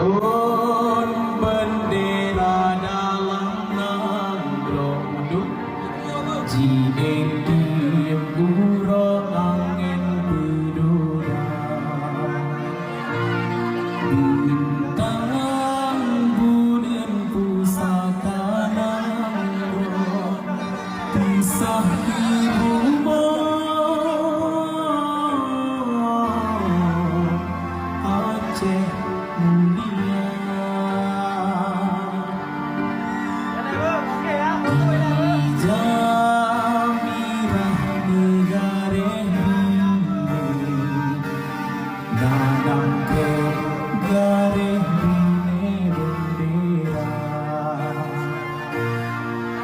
Yon bendera dalam nangro Jideti buro angin berdura Bintang bulan pusaka nangro Pisah di rumah Aceh mulia Jamirah negara Dadang ke gareh bine bendera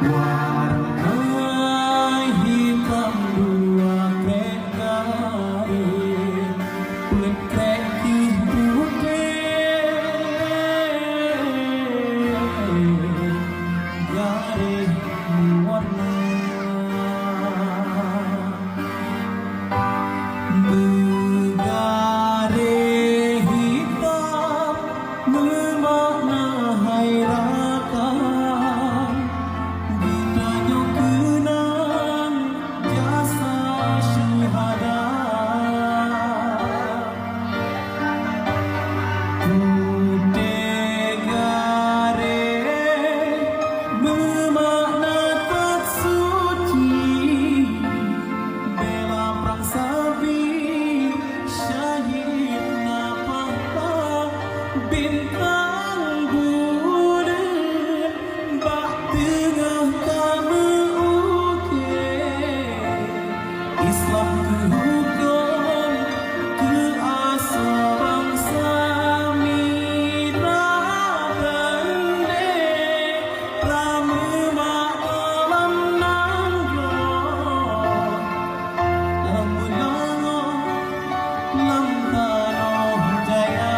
Warna hitam dua krek gareh Pekrek di putih Gareh warna Bergareh hitam bermakna hairakan Ditanya kenang jasa syuhada Putih gareh bermakna tak suci Bela perang sabit syahid napapa Bintang bulan bah tengah kamu ukir Islam ke hukum ke asa bangsa mitra bendek Rama mak alam nangro Lam tanah jaya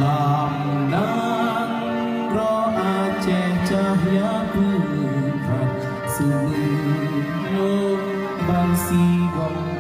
Lam nangro Aceh cahaya Tuhan Sebelum bangsi gong